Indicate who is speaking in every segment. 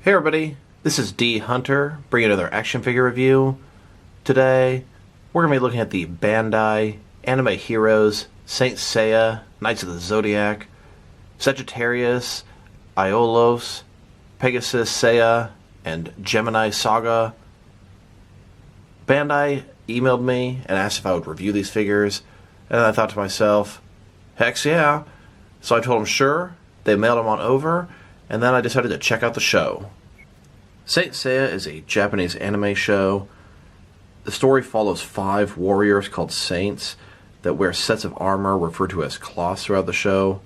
Speaker 1: Hey everybody, this is D Hunter, bringing another action figure review. Today, we're going to be looking at the Bandai anime heroes Saint Seiya, Knights of the Zodiac, Sagittarius Aiolos, Pegasus Saya, and Gemini Saga. Bandai emailed me and asked if I would review these figures, and I thought to myself, heck yeah. So I told them sure, they mailed them on over, and then I decided to check out the show. Saint Seiya is a Japanese anime show. The story follows 5 warriors called saints that wear sets of armor referred to as cloths throughout the show.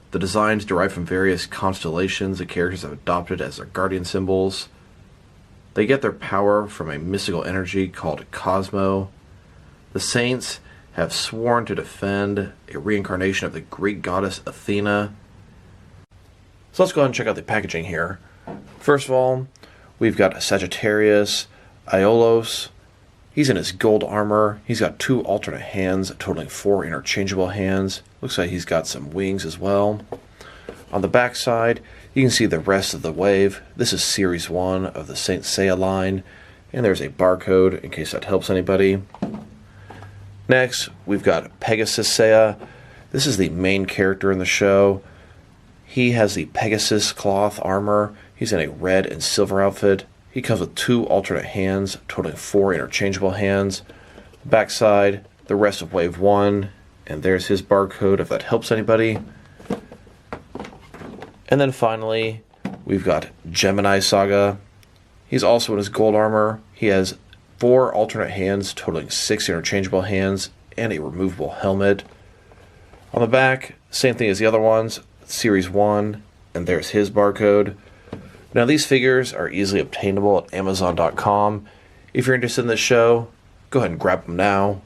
Speaker 1: The designs derive from various constellations the characters have adopted as their guardian symbols. They get their power from a mystical energy called Cosmo. The saints have sworn to defend a reincarnation of the Greek goddess Athena. So let's go ahead and check out the packaging here. First of all, we've got Sagittarius Iolos. He's in his gold armor. He's got 2 alternate hands, totaling 4 interchangeable hands. Looks like he's got some wings as well. On the back side, you can see the rest of the wave. This is Series 1 of the Saint Seiya line, and there's a barcode in case that helps anybody. Next, we've got Pegasus Saya. This is the main character in the show. He has the Pegasus cloth armor. He's in a red and silver outfit. He comes with 2 alternate hands, totaling 4 interchangeable hands. Backside, the rest of Wave 1, and there's his barcode if that helps anybody. And then finally, we've got Gemini Saga. He's also in his gold armor. He has 4 alternate hands, totaling 6 interchangeable hands, and a removable helmet. On the back, same thing as the other ones, Series 1, and there's his barcode. Now these figures are easily obtainable at Amazon.com. If you're interested in this show, go ahead and grab them now.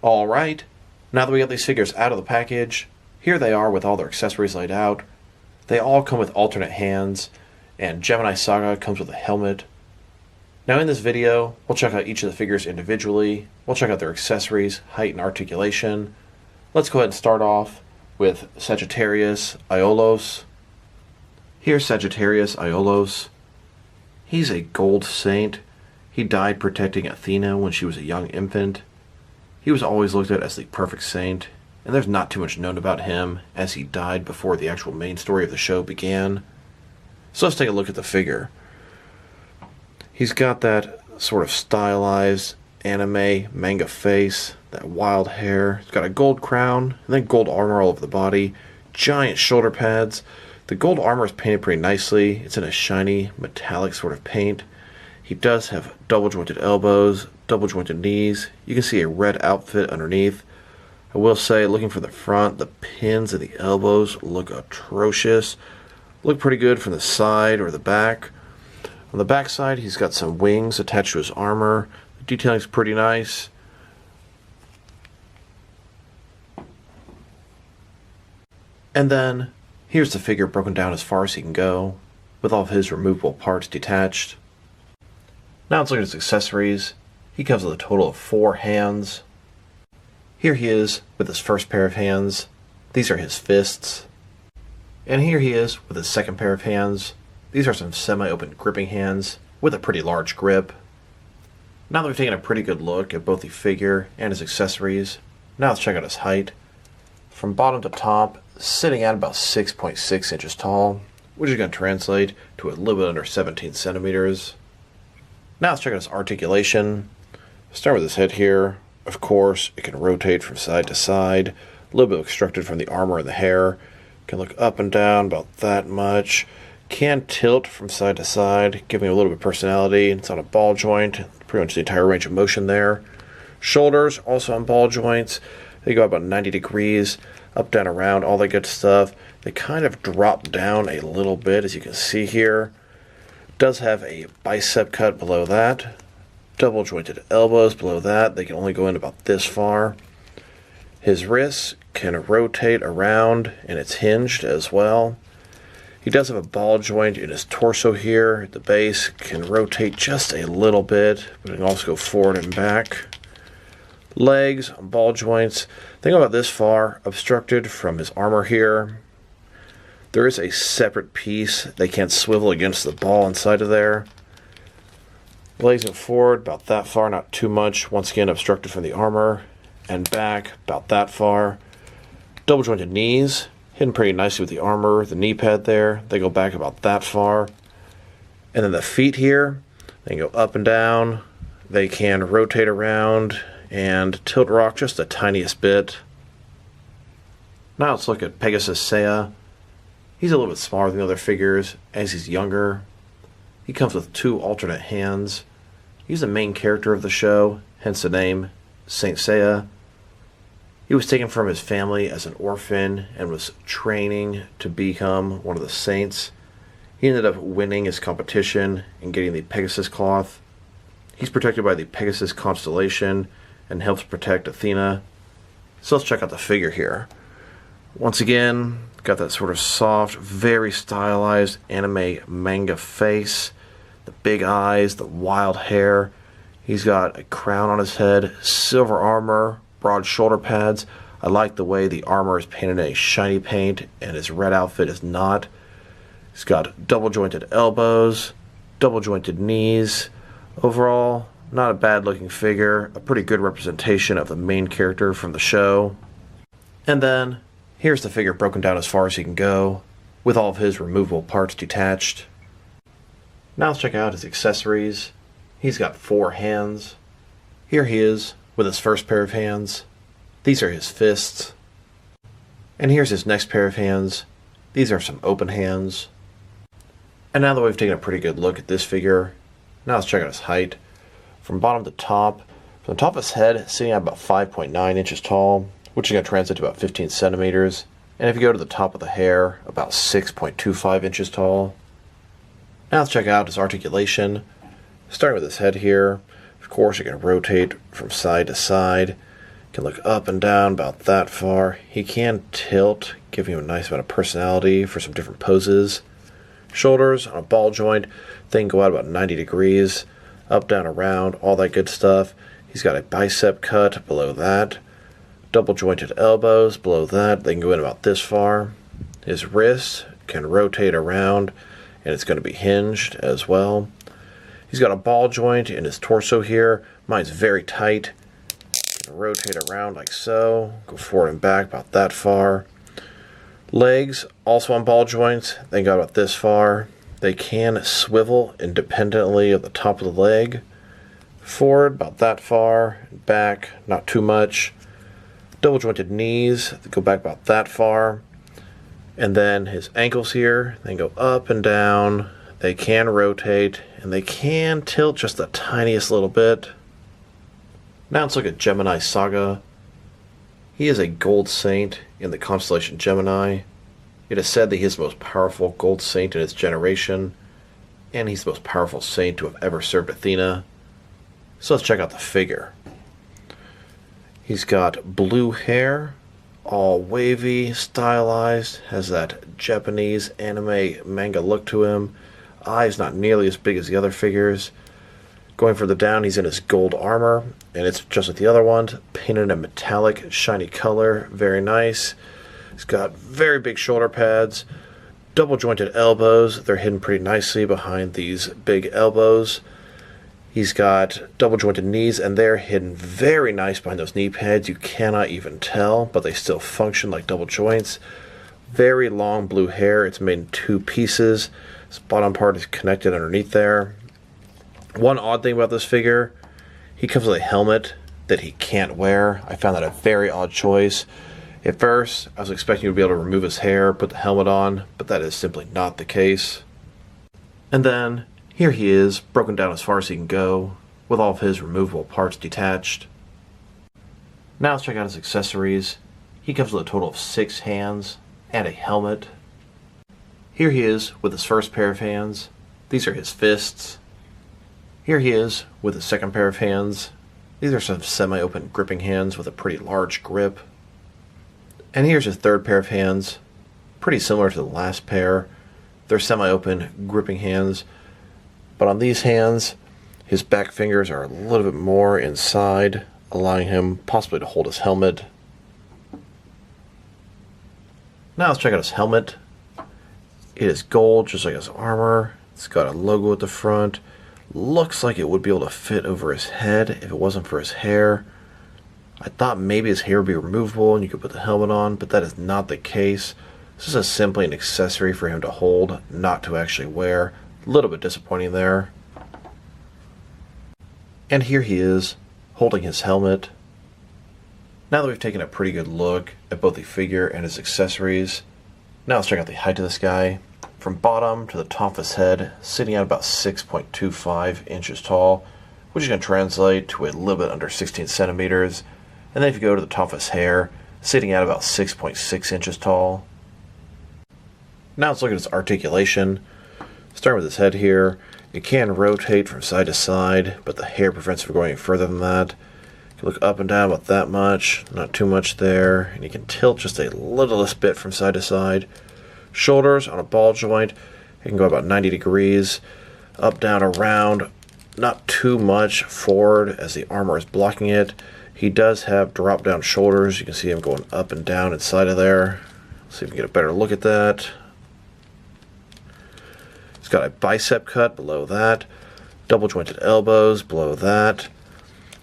Speaker 1: Alright, now that we got these figures out of the package, here they are with all their accessories laid out. They all come with alternate hands, and Gemini Saga comes with a helmet. Now in this video, we'll check out each of the figures individually. We'll check out their accessories, height, and articulation. Let's go ahead and start off with Sagittarius Iolos. Here's Sagittarius Iolos. He's a gold saint. He died protecting Athena when she was a young infant. He was always looked at as the perfect saint, and there's not too much known about him as he died before the actual main story of the show began. So let's take a look at the figure. He's got that sort of stylized anime manga face, that wild hair. He's got a gold crown, and then gold armor all over the body, giant shoulder pads. The gold armor is painted pretty nicely. It's in a shiny, metallic sort of paint. He does have double jointed elbows, double jointed knees. You can see a red outfit underneath. I will say, looking from the front, the pins at the elbows look atrocious. Look pretty good from the side or the back. On the back side, he's got some wings attached to his armor. The detailing is pretty nice. And then, here's the figure broken down as far as he can go, with all of his removable parts detached. Now let's look at his accessories. He comes with a total of 4 hands. Here he is with his first pair of hands. These are his fists. And here he is with his second pair of hands. These are some semi-open gripping hands with a pretty large grip. Now that we've taken a pretty good look at both the figure and his accessories, now let's check out his height. From bottom to top, sitting at about 6.6 inches tall, which is going to translate to a little bit under 17 centimeters. Now let's check out his articulation. Start with his head here. Of course, it can rotate from side to side, a little bit obstructed from the armor and the hair. Can look up and down about that much. Can tilt from side to side, giving a little bit of personality. It's on a ball joint, pretty much the entire range of motion there. Shoulders also on ball joints. They go about 90 degrees, up, down, around, all that good stuff. They kind of drop down a little bit, as you can see here. Does have a bicep cut below that. Double jointed elbows below that. They can only go in about this far. His wrists can rotate around, and it's hinged as well. He does have a ball joint in his torso here. At the base can rotate just a little bit, but it can also go forward and back. Legs, ball joints, they go about this far, obstructed from his armor here. There is a separate piece. They can't swivel against the ball inside of there. Legs and forward, about that far, not too much. Once again, obstructed from the armor. And back, about that far. Double jointed knees, hidden pretty nicely with the armor. The knee pad there, they go back about that far. And then the feet here, they can go up and down. They can rotate around and tilt rock just the tiniest bit. Now let's look at Pegasus Saya. He's a little bit smaller than the other figures as he's younger. He comes with 2 alternate hands. He's the main character of the show, hence the name, Saint Seiya. He was taken from his family as an orphan and was training to become one of the saints. He ended up winning his competition and getting the Pegasus cloth. He's protected by the Pegasus constellation and helps protect Athena. So let's check out the figure here. Once again, got that sort of soft, very stylized anime manga face. The big eyes, the wild hair. He's got a crown on his head, silver armor, broad shoulder pads. I like the way the armor is painted in a shiny paint and his red outfit is not. He's got double jointed elbows, double jointed knees. Overall, not a bad looking figure, a pretty good representation of the main character from the show. And then, here's the figure broken down as far as he can go, with all of his removable parts detached. Now let's check out his accessories. He's got 4 hands. Here he is, with his first pair of hands. These are his fists. And here's his next pair of hands. These are some open hands. And now that we've taken a pretty good look at this figure, now let's check out his height. From bottom to top, from the top of his head, sitting at about 5.9 inches tall, which is going to translate to about 15 centimeters. And if you go to the top of the hair, about 6.25 inches tall. Now let's check out his articulation. Starting with his head here, of course you can rotate from side to side. Can look up and down about that far. He can tilt, giving him a nice amount of personality for some different poses. Shoulders on a ball joint, they can go out about 90 degrees. Up, down, around, all that good stuff. He's got a bicep cut below that. Double jointed elbows below that. They can go in about this far. His wrists can rotate around, and it's going to be hinged as well. He's got a ball joint in his torso here. Mine's very tight. Can rotate around like so. Go forward and back about that far. Legs also on ball joints. They go about this far. They can swivel independently at the top of the leg. Forward about that far. Back not too much. Double jointed knees. They go back about that far. And then his ankles here, they go up and down. They can rotate, and they can tilt just the tiniest little bit. Now let's look at Gemini Saga. He is a gold saint in the constellation Gemini. It is said that he is the most powerful gold saint in his generation, and he's the most powerful saint to have ever served Athena. So let's check out the figure. He's got blue hair, all wavy, stylized, has that Japanese anime manga look to him. Eyes not nearly as big as the other figures. Going further down, he's in his gold armor, and it's just like the other ones, painted in a metallic, shiny color, very nice. He's got very big shoulder pads, double jointed elbows, they're hidden pretty nicely behind these big elbows. He's got double jointed knees, and they're hidden very nice behind those knee pads. You cannot even tell, but they still function like double joints. Very long blue hair. It's made in 2 pieces. This bottom part is connected underneath there. One odd thing about this figure, he comes with a helmet that he can't wear. I found that a very odd choice. At first, I was expecting to be able to remove his hair, put the helmet on, but that is simply not the case. And then, here he is, broken down as far as he can go, with all of his removable parts detached. Now let's check out his accessories. He comes with a total of 6 hands and a helmet. Here he is with his first pair of hands. These are his fists. Here he is with his second pair of hands. These are some semi-open gripping hands with a pretty large grip. And here's his third pair of hands, pretty similar to the last pair. They're semi-open gripping hands. But on these hands, his back fingers are a little bit more inside, allowing him possibly to hold his helmet. Now let's check out his helmet. It is gold, just like his armor. It's got a logo at the front. Looks like it would be able to fit over his head if it wasn't for his hair. I thought maybe his hair would be removable and you could put the helmet on, but that is not the case. This is simply an accessory for him to hold, not to actually wear. A little bit disappointing there. And here he is, holding his helmet. Now that we've taken a pretty good look at both the figure and his accessories, now let's check out the height of this guy. From bottom to the top of his head, sitting at about 6.25 inches tall, which is going to translate to a little bit under 16 centimeters. And then if you go to the top of his hair, sitting at about 6.6 inches tall. Now let's look at his articulation. Starting with his head here, it can rotate from side to side, but the hair prevents it from going any further than that. You can look up and down about that much, not too much there, and you can tilt just a littlest bit from side to side. Shoulders on a ball joint, it can go about 90 degrees, up, down, around, not too much forward as the armor is blocking it. He does have drop down shoulders, you can see him going up and down inside of there. Let's see if we can get a better look at that. He's got a bicep cut below that, double jointed elbows below that.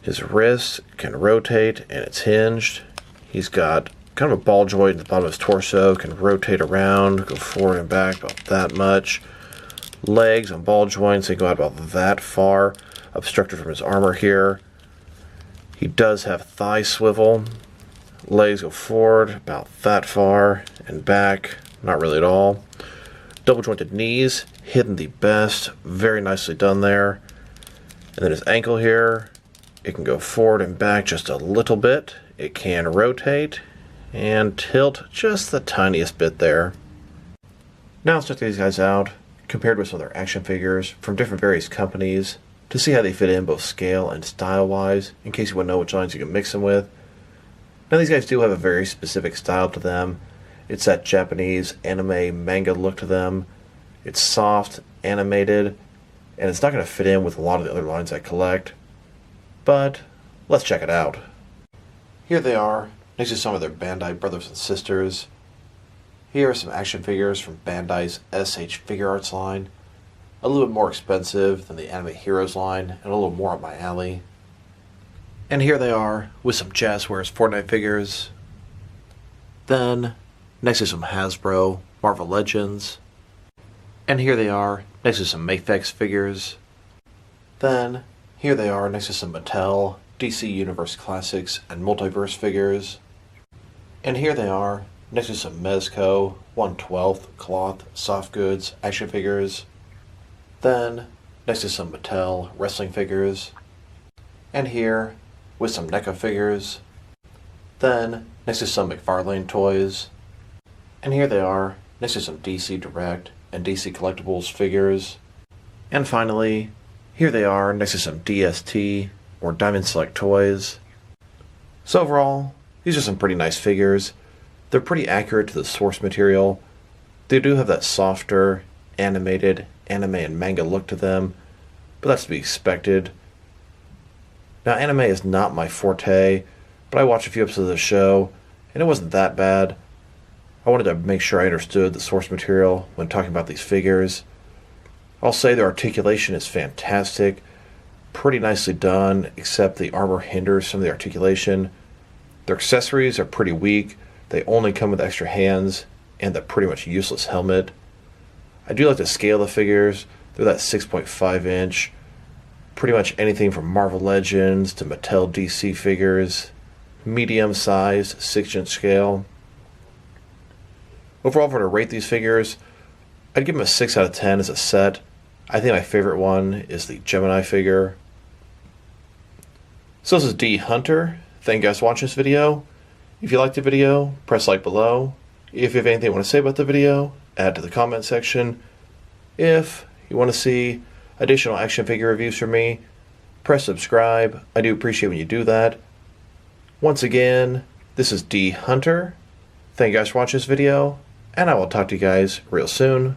Speaker 1: His wrist can rotate and it's hinged. He's got kind of a ball joint at the bottom of his torso, can rotate around, go forward and back about that much. Legs on ball joints, they go out about that far, obstructed from his armor here. He does have thigh swivel. Legs go forward about that far and back, not really at all. Double jointed knees, hidden the best, very nicely done there. And then his ankle here, it can go forward and back just a little bit. It can rotate and tilt just the tiniest bit there. Now let's check these guys out, compared with some other action figures from different various companies, to see how they fit in both scale and style-wise, in case you want to know which lines you can mix them with. Now these guys do have a very specific style to them. It's that Japanese anime manga look to them. It's soft, animated, and it's not going to fit in with a lot of the other lines I collect. But let's check it out. Here they are, next to some of their Bandai brothers and sisters. Here are some action figures from Bandai's SH Figure Arts line. A little bit more expensive than the Anime Heroes line, and a little more up my alley. And here they are, with some Jazzwares Fortnite figures. Then, next to some Hasbro Marvel Legends. And here they are, next to some Mafex figures. Then, here they are, next to some Mattel DC Universe Classics and Multiverse figures. And here they are, next to some Mezco 1/12 cloth soft goods action figures. Then, next to some Mattel wrestling figures. And here, with some NECA figures. Then, next to some McFarlane toys. And here they are, next to some DC Direct and DC Collectibles figures. And finally, here they are next to some DST or Diamond Select toys. So overall, these are some pretty nice figures. They're pretty accurate to the source material. They do have that softer, animated, anime and manga look to them, but that's to be expected. Now, anime is not my forte, but I watched a few episodes of the show, and it wasn't that bad. I wanted to make sure I understood the source material when talking about these figures. I'll say their articulation is fantastic, pretty nicely done, except the armor hinders some of the articulation. Their accessories are pretty weak. They only come with extra hands and the pretty much useless helmet. I do like to scale the figures. They're that 6.5 inch. Pretty much anything from Marvel Legends to Mattel DC figures. Medium sized 6-inch scale. Overall, if I were to rate these figures, I'd give them a 6 out of 10 as a set. I think my favorite one is the Gemini figure. So this is D Hunter. Thank you guys for watching this video. If you liked the video, press like below. If you have anything you want to say about the video, add to the comment section. If you want to see additional action figure reviews from me, press subscribe. I do appreciate when you do that. Once again, this is D Hunter. Thank you guys for watching this video, and I will talk to you guys real soon.